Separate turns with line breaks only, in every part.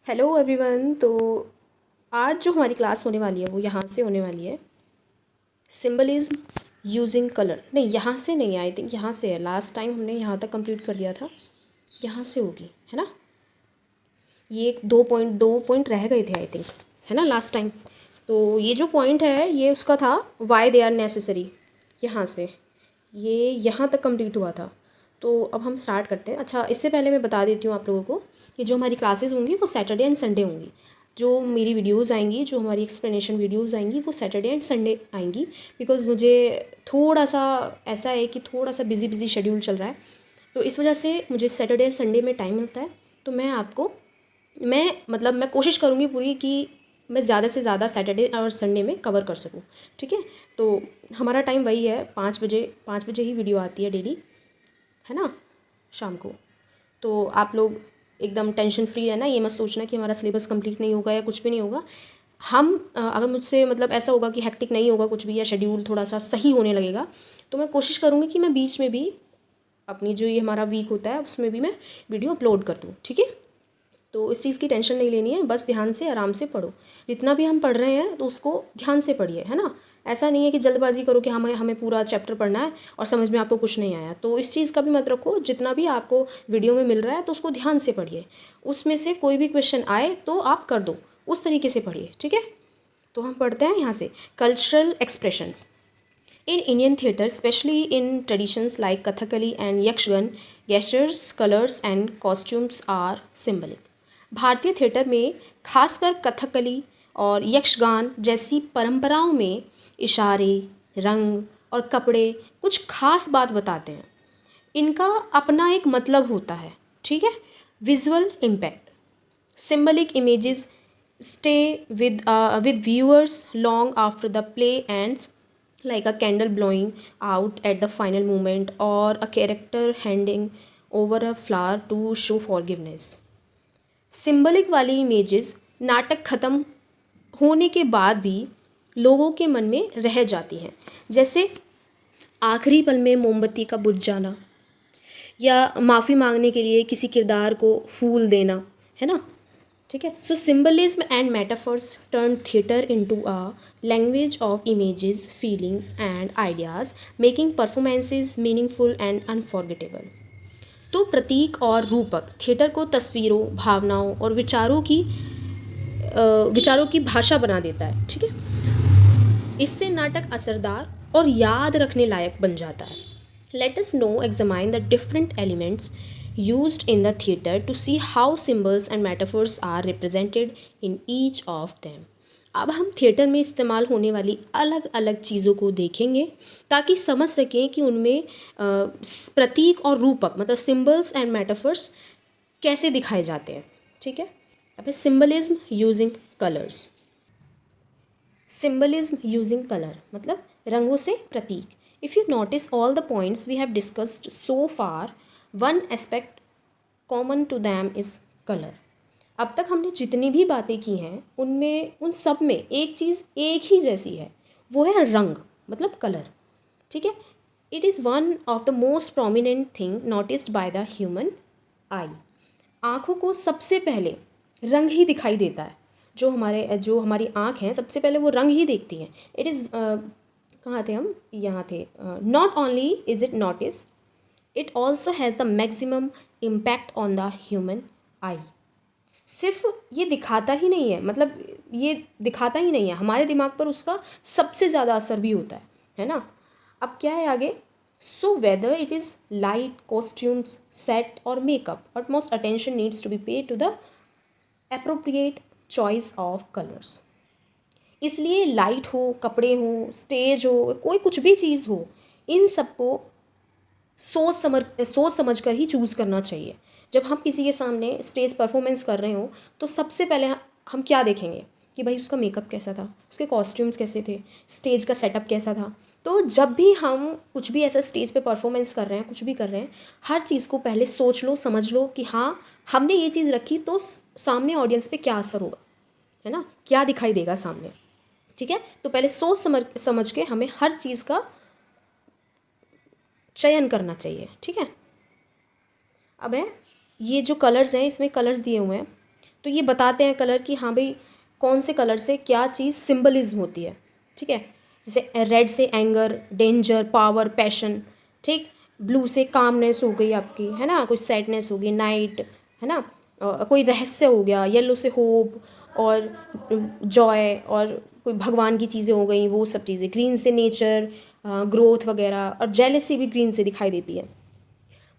Hello everyone. तो आज जो हमारी क्लास होने वाली है वो यहाँ से होने वाली है। सिंबलिज्म यूजिंग कलर, नहीं यहाँ से नहीं, आई थिंक यहाँ से है। लास्ट टाइम हमने यहाँ तक कंप्लीट कर दिया था, यहाँ से होगी, है ना। ये एक दो पॉइंट रह गए थे आई थिंक, है ना, लास्ट टाइम। तो ये जो पॉइंट है ये उसका था वाई दे आर नेसेसरी, यहाँ से ये यहाँ तक कंप्लीट हुआ था। तो अब हम स्टार्ट करते हैं। अच्छा, इससे पहले मैं बता देती हूँ आप लोगों को कि जो हमारी क्लासेस होंगी वो सैटरडे एंड संडे होंगी। जो मेरी वीडियोस आएंगी, जो हमारी एक्सप्लेनेशन वीडियोस आएंगी वो सैटरडे एंड संडे आएंगी। बिकॉज़ मुझे थोड़ा सा ऐसा है कि थोड़ा सा बिजी शेड्यूल चल रहा है, तो इस वजह से मुझे सैटरडे संडे में टाइम मिलता है। तो मैं कोशिश करूँगी पूरी कि मैं ज़्यादा से ज़्यादा सैटरडे और संडे में कवर कर सकूँ। ठीक है, तो हमारा टाइम वही है, 5 बजे ही वीडियो आती है डेली, है ना, शाम को। तो आप लोग एकदम टेंशन फ्री रहना, ये मत सोचना कि हमारा सिलेबस कंप्लीट नहीं होगा या कुछ भी नहीं होगा। हम अगर मुझसे मतलब ऐसा होगा कि हेक्टिक नहीं होगा कुछ भी, या शेड्यूल थोड़ा सा सही होने लगेगा, तो मैं कोशिश करूँगी कि मैं बीच में भी अपनी जो ये हमारा वीक होता है उसमें भी मैं वीडियो अपलोड कर दूँ। ठीक है, तो इस चीज़ की टेंशन नहीं लेनी है, बस ध्यान से आराम से पढ़ो। जितना भी हम पढ़ रहे हैं तो उसको ध्यान से पढ़िए, है ना। ऐसा नहीं है कि जल्दबाजी करो कि हमें पूरा चैप्टर पढ़ना है और समझ में आपको कुछ नहीं आया, तो इस चीज़ का भी मत रखो। जितना भी आपको वीडियो में मिल रहा है तो उसको ध्यान से पढ़िए, उसमें से कोई भी क्वेश्चन आए तो आप कर दो, उस तरीके से पढ़िए। ठीक है, तो हम पढ़ते हैं यहाँ से। Cultural expression in Indian theatre, especially in traditions like Kathakali and Yakshgan, gestures, colors and costumes are symbolic. भारतीय थिएटर में खासकर कथकली और यक्षगान जैसी परंपराओं में इशारे, रंग और कपड़े कुछ खास बात बताते हैं। इनका अपना एक मतलब होता है। ठीक है, visual impact, symbolic images stay with viewers long after the play ends, like a candle blowing out at the final moment or a character handing over a flower to show forgiveness. Symbolic वाली images नाटक ख़त्म होने के बाद भी लोगों के मन में रह जाती हैं, जैसे आखिरी पल में मोमबत्ती का बुझ जाना, या माफ़ी मांगने के लिए किसी किरदार को फूल देना, है ना। ठीक है, so symbolism and metaphors turn theatre into a language of images, feelings and ideas, making performances meaningful and unforgettable. तो प्रतीक और रूपक थिएटर को तस्वीरों, भावनाओं और विचारों की भाषा बना देता है। ठीक है, इससे नाटक असरदार और याद रखने लायक बन जाता है। Let us now examine the different elements used in the theatre to see how symbols and metaphors are represented in each of them. अब हम थिएटर में इस्तेमाल होने वाली अलग अलग चीज़ों को देखेंगे ताकि समझ सकें कि उनमें प्रतीक और रूपक मतलब सिम्बल्स एंड मेटाफर्स कैसे दिखाए जाते हैं। ठीक है, अब symbolism using colours. Symbolism using colour मतलब रंगों से प्रतीक। If you notice all the points we have discussed so far, one aspect common to them is colour. अब तक हमने जितनी भी बातें की हैं उनमें उन सब में एक चीज़ एक ही जैसी है, वो है रंग मतलब कलर। ठीक है, it is one of the most prominent thing noticed by the human आई। आँखों को सबसे पहले रंग ही दिखाई देता है। जो हमारी आँख हैं सबसे पहले वो रंग ही देखती हैं। इट इज़ कहाँ थे हम, यहाँ थे। Not only is it notice, it also has the maximum impact on the human आई। सिर्फ ये दिखाता ही नहीं है, मतलब ये दिखाता ही नहीं है, हमारे दिमाग पर उसका सबसे ज़्यादा असर भी होता है ना। अब क्या है आगे, so whether it is light, costumes, set और makeup, utmost attention needs to be paid to the appropriate choice of colors. इसलिए लाइट हो, कपड़े हो, स्टेज हो, कोई कुछ भी चीज़ हो, इन सबको सोच समझ कर ही चूज़ करना चाहिए। जब हम किसी के सामने स्टेज परफॉर्मेंस कर रहे हो तो सबसे पहले हम क्या देखेंगे कि भाई उसका मेकअप कैसा था, उसके कॉस्ट्यूम्स कैसे थे, स्टेज का सेटअप कैसा था। तो जब भी हम कुछ भी ऐसा स्टेज पे परफॉर्मेंस कर रहे हैं, कुछ भी कर रहे हैं, हर चीज़ को पहले सोच लो, समझ लो कि हाँ हमने ये चीज़ रखी तो सामने ऑडियंस पे क्या असर होगा, है ना, क्या दिखाई देगा सामने। ठीक है, तो पहले सोच समझ के हमें हर चीज़ का चयन करना चाहिए। ठीक है, अब है ये जो कलर्स हैं, इसमें कलर्स दिए हुए हैं, तो ये बताते हैं कलर कि हाँ भाई कौन से कलर से क्या चीज़ सिंबलिज्म होती है, ठीक है। जैसे रेड से एंगर, डेंजर, पावर, पैशन, ठीक। ब्लू से कामनेस हो गई आपकी, है ना, कुछ सैडनेस होगी, नाइट, है ना, कोई रहस्य हो गया। येलो से होप और जॉय और कोई भगवान की चीज़ें हो गई, वो सब चीज़ें। ग्रीन से नेचर, ग्रोथ वगैरह, और जेलेसी भी ग्रीन से दिखाई देती है।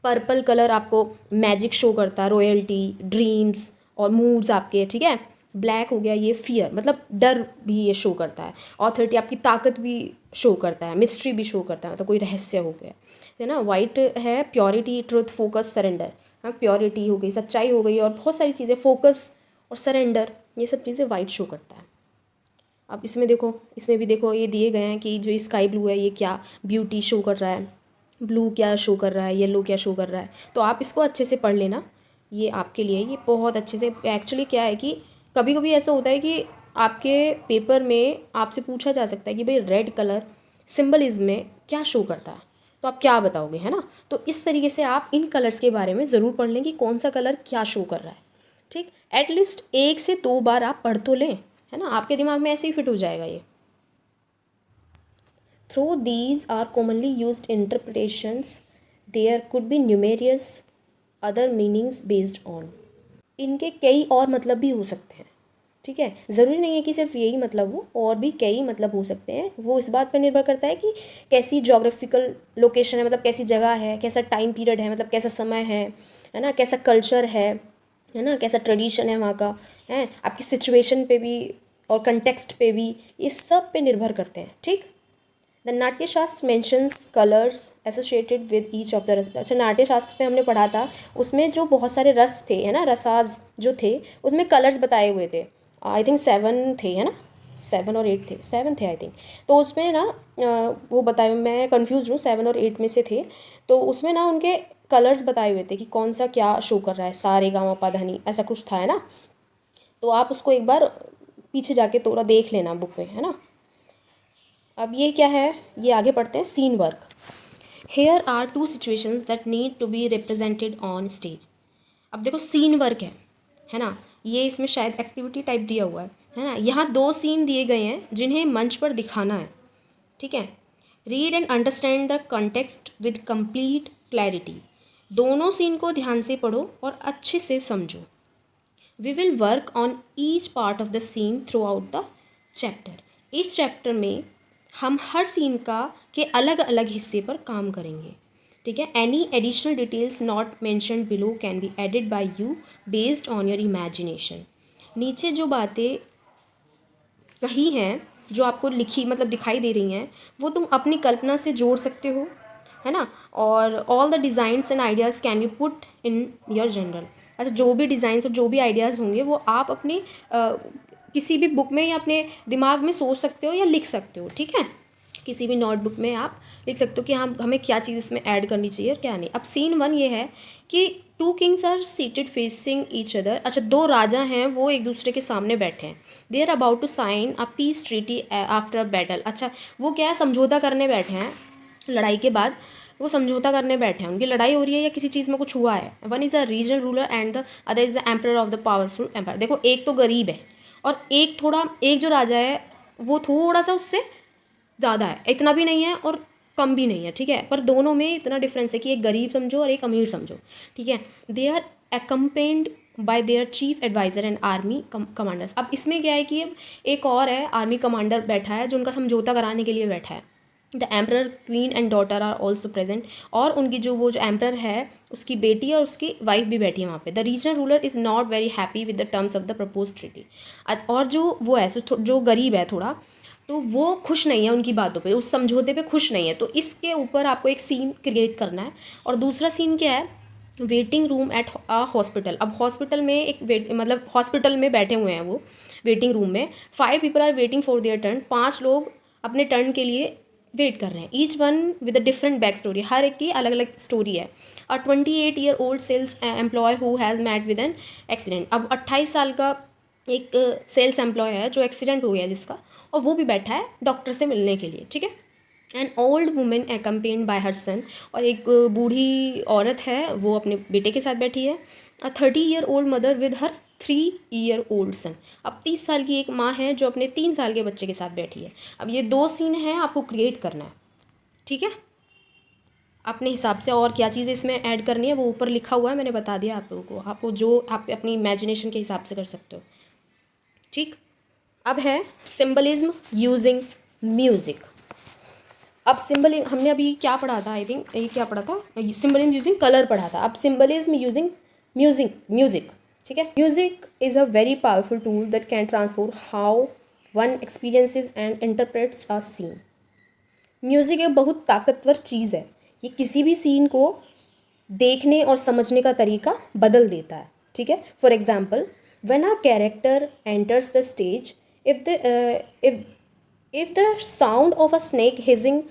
पर्पल कलर आपको मैजिक शो करता है, रॉयल्टी, ड्रीम्स और मूड्स आपके, ठीक है। ब्लैक हो गया ये फियर, मतलब डर भी ये शो करता है। ऑथोरिटी आपकी ताकत भी शो करता है, मिस्ट्री भी शो करता है, मतलब कोई रहस्य हो गया, है ना। वाइट है प्योरिटी, ट्रुथ, फोकस, सरेंडर। हाँ, प्योरिटी हो गई, सच्चाई हो गई, और बहुत सारी चीज़ें, फोकस और सरेंडर, ये सब चीज़ें वाइट शो करता है। अब इसमें देखो, इसमें भी देखो ये दिए गए हैं कि जो स्काई ब्लू है ये क्या ब्यूटी शो कर रहा है, ब्लू क्या शो कर रहा है, येलो क्या शो कर रहा है। तो आप इसको अच्छे से पढ़ लेना, ये आपके लिए ये बहुत अच्छे से। एक्चुअली क्या है कि कभी कभी ऐसा होता है कि आपके पेपर में आपसे पूछा जा सकता है कि भाई रेड कलर सिंबलिज्म में क्या शो करता है, तो आप क्या बताओगे, है ना। तो इस तरीके से आप इन कलर्स के बारे में ज़रूर पढ़ लें कि कौन सा कलर क्या शो कर रहा है, ठीक। एटलीस्ट 1 से 2 बार आप पढ़ तो लें, है ना, आपके दिमाग में ऐसे ही फिट हो जाएगा ये। Though these are commonly used interpretations, there could be numerous other meanings based on। इनके कई और मतलब भी हो सकते हैं, ठीक है। ज़रूरी नहीं है कि सिर्फ यही मतलब हो, और भी कई मतलब हो सकते हैं। वो इस बात पर निर्भर करता है कि कैसी जोग्राफिकल लोकेशन है, मतलब कैसी जगह है, कैसा टाइम पीरियड है, मतलब कैसा समय है ना, कैसा कल्चर है ना, कैसा ट्रेडिशन है वहाँ का, है आपकी सिचुएशन पे भी और कंटेक्स्ट पे भी, इस सब पे निर्भर करते हैं, ठीक। द नाट्य शास्त्र mentions colours associated with each of the रस। अच्छा, नाट्य शास्त्र में हमने पढ़ा था, उसमें जो बहुत सारे रस थे, है ना, रसाज जो थे, उसमें कलर्स बताए हुए थे। आई थिंक 7 थे, है ना, 7 और 8 थे, 7 थे आई थिंक। तो उसमें ना वो बताए, मैं कंफ्यूज हूँ, 7 और 8 में से थे। तो उसमें ना उनके कलर्स बताए हुए थे कि कौन सा क्या शो कर रहा है, सारे गाँव पा धनी, ऐसा कुछ था, है ना। तो आप उसको एक बार पीछे जाके थोड़ा देख लेना बुक में, है ना। अब ये क्या है, ये आगे पढ़ते हैं, scene work. Here are 2 situations that need to be represented on stage. अब देखो सीन वर्क है ना, ये इसमें शायद एक्टिविटी टाइप दिया हुआ है ना। यहाँ 2 सीन दिए गए हैं जिन्हें मंच पर दिखाना है, ठीक है। Read and understand the context with complete clarity. दोनों सीन को ध्यान से पढ़ो और अच्छे से समझो। We will work on each part of the scene throughout the chapter. इस चैप्टर में हम हर सीन का के अलग अलग हिस्से पर काम करेंगे, ठीक है। Any additional details not mentioned below can be added by you based on your imagination. नीचे जो बातें कही हैं, जो आपको लिखी मतलब दिखाई दे रही हैं, वो तुम अपनी कल्पना से जोड़ सकते हो, है ना। और all the designs and ideas can be put in your general. अच्छा, जो भी डिज़ाइंस और जो भी आइडियाज़ होंगे वो आप अपनी किसी भी बुक में या अपने दिमाग में सोच सकते हो या लिख सकते हो, ठीक है। किसी भी नोटबुक में आप लिख सकते हो कि हम हमें क्या चीज़ इसमें ऐड करनी चाहिए और क्या नहीं। अब सीन 1 ये है कि 2 kings are seated facing each other. अच्छा, 2 राजा हैं, वो एक दूसरे के सामने बैठे हैं। They are about to sign a peace treaty after a battle. अच्छा, वो क्या है, समझौता करने बैठे हैं, लड़ाई के बाद वो समझौता करने बैठे हैं। उनकी लड़ाई हो रही है या किसी चीज़ में कुछ हुआ है। One is a regional ruler and the other is the emperor of the powerful empire. देखो, एक तो गरीब है और एक जो राजा है वो थोड़ा सा उससे ज़्यादा है, इतना भी नहीं है और कम भी नहीं है, ठीक है। पर दोनों में इतना डिफरेंस है कि एक गरीब समझो और एक अमीर समझो, ठीक है। They are accompanied by their chief adviser and army commanders. अब इसमें क्या है कि एक और है आर्मी कमांडर बैठा है जो उनका समझौता कराने के लिए बैठा है। The emperor, queen and daughter are also present. और उनकी वो जो एम्प्रर है उसकी बेटी और उसकी वाइफ भी बैठी है वहाँ पे। The regional ruler is not very happy with the terms of the propose treaty. और जो वो है जो गरीब है थोड़ा, तो वो खुश नहीं है उनकी बातों पे, उस समझौते पे खुश नहीं है। तो इसके ऊपर आपको एक सीन क्रिएट करना है। और दूसरा सीन क्या है, waiting room at a hospital. अब हॉस्पिटल में मतलब हॉस्पिटल में बैठे हुए हैं वो वेटिंग रूम में। 5 people are waiting for their turn. 5 लोग अपने टर्न के लिए वेट कर रहे हैं। Each one with a different back story. हर एक की अलग अलग स्टोरी है। A 28-year-old sales employee who has met with an accident. अब 28 साल का एक सेल्स एम्प्लॉय है जो एक्सीडेंट हो गया जिसका, और वो भी बैठा है डॉक्टर से मिलने के लिए, ठीक है। An old women accompanied by her son. और एक बूढ़ी औरत है वो अपने बेटे के साथ बैठी है। अ 30-year-old mother with her 3-year-old सन। अब 30 साल की एक माँ है जो अपने 3 साल के बच्चे के साथ बैठी है। अब ये 2 सीन है, आपको क्रिएट करना है, ठीक है। अपने हिसाब से और क्या चीज़ इसमें ऐड करनी है वो ऊपर लिखा हुआ है, मैंने बता दिया आप लोगों को। आपको जो आप अपनी इमेजिनेशन के हिसाब से कर सकते हो, ठीक। अब है सिंबलिज्म यूजिंग म्यूज़िक। अब सिंबल हमने अभी क्या पढ़ा था, आई थिंक ये क्या पढ़ा था, सिंबलिज्म यूजिंग कलर पढ़ा था। अब सिंबलिज्म यूजिंग म्यूजिक, ठीक है। Music is a very powerful tool that can transform how one experiences and interprets a scene. Music एक बहुत ताकतवर चीज़ है, ये किसी भी सीन को देखने और समझने का तरीका बदल देता है, ठीक है। For example, when a character enters the stage, if the sound of a snake hissing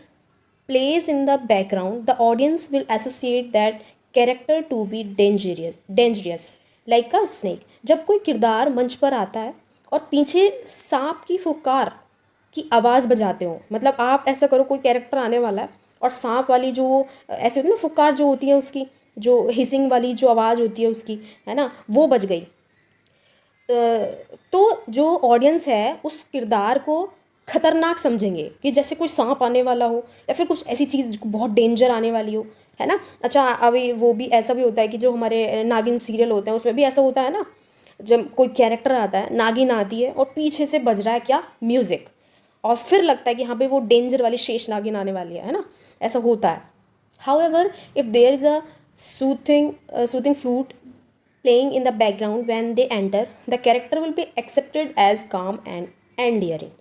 plays in the background, the audience will associate that character to be dangerous like a snake। जब कोई किरदार मंच पर आता है और पीछे सांप की फुकार की आवाज़ बजाते हो, मतलब आप ऐसा करो कोई कैरेक्टर आने वाला है और सांप वाली जो ऐसे होती है ना फुकार जो होती है उसकी, जो हिसिंग वाली जो आवाज़ होती है उसकी, है ना, वो बज गई, तो जो ऑडियंस है उस किरदार को खतरनाक समझेंगे कि जैसे कोई सांप आने वाला हो या फिर कुछ ऐसी चीज़ बहुत डेंजर आने वाली हो, है ना। अच्छा, अभी वो भी ऐसा भी होता है कि जो हमारे नागिन सीरियल होते हैं उसमें भी ऐसा होता है ना, जब कोई कैरेक्टर आता है, नागिन आती है और पीछे से बज रहा है क्या, म्यूज़िक, और फिर लगता है कि हाँ भाई वो डेंजर वाली शेष नागिन आने वाली है ना, ऐसा होता है। However, if there is a soothing flute playing in the background when they enter, the character will be accepted as calm and endearing।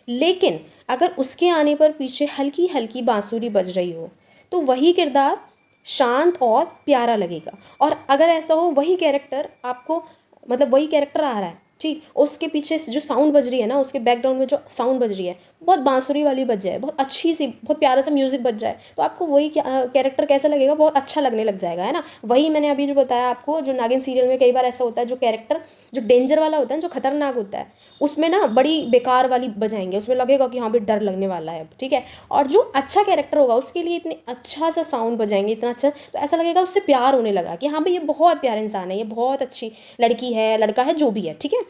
लेकिन अगर उसके आने पर पीछे हल्की हल्की बांसुरी बज रही हो तो वही किरदार शांत और प्यारा लगेगा। और अगर ऐसा हो वही कैरेक्टर आपको, मतलब वही कैरेक्टर आ रहा है, ठीक, उसके पीछे जो साउंड बज रही है ना, उसके बैकग्राउंड में जो साउंड बज रही है बहुत बांसुरी वाली बज जाए, बहुत अच्छी सी, बहुत प्यारा सा म्यूज़िक बज जाए, तो आपको वही कैरेक्टर कैसा लगेगा, बहुत अच्छा लगने लग जाएगा, है ना। वही मैंने अभी जो बताया आपको, जो नागिन सीरियल में कई बार ऐसा होता है, जो कैरेक्टर जो डेंजर वाला होता है, जो खतरनाक होता है, उसमें ना बड़ी बेकार वाली बजाएंगे, उसमें लगेगा कि हाँ भाई डर लगने वाला है, ठीक है। और जो अच्छा कैरेक्टर होगा उसके लिए इतने अच्छा सा साउंड बजाएंगे, इतना अच्छा, तो ऐसा लगेगा उससे प्यार होने लगा कि हाँ भाई ये बहुत प्यारा इंसान है, ये बहुत अच्छी लड़की है, लड़का है, जो भी है, ठीक है।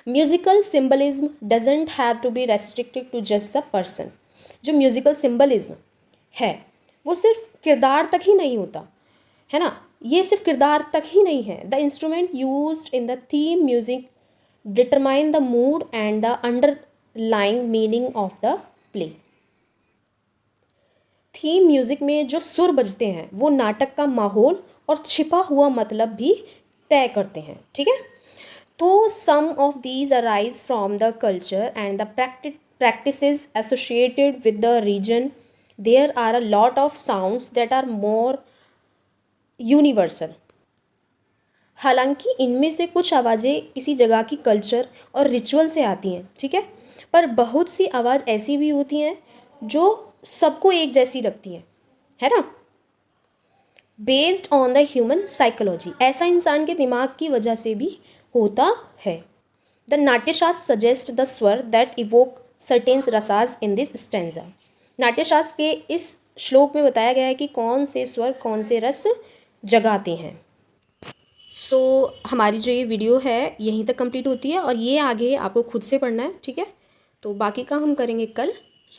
Musical symbolism doesn't have to be restricted to just the person. जो म्यूजिकल सिंबलिज्म है वो सिर्फ किरदार तक ही नहीं होता, है ना, ये सिर्फ किरदार तक ही नहीं है। The instrument used in the theme music determine the mood and the underlying meaning of the play. Theme music में जो सुर बजते हैं वो नाटक का माहौल और छिपा हुआ मतलब भी तय करते हैं, ठीक है। तो some of these arise from the culture and the practices associated with the region। There are a lot of sounds that are more universal। हालांकि इनमें से कुछ आवाज़ें किसी जगह की कल्चर और रिचुअल से आती हैं, ठीक है, पर बहुत सी आवाज़ ऐसी भी होती हैं जो सबको एक जैसी लगती हैं, है ना। Based on the human psychology, ऐसा इंसान के दिमाग की वजह से भी होता है। द नाट्यशास्त्र सजेस्ट द स्वर that evoke certain rasas in this stanza. Natyashastra के इस श्लोक में बताया गया है कि कौन से स्वर कौन से रस जगाते हैं। सो हमारी जो ये वीडियो है यहीं तक कंप्लीट होती है और ये आगे आपको खुद से पढ़ना है, ठीक है। तो बाकी का हम करेंगे कल।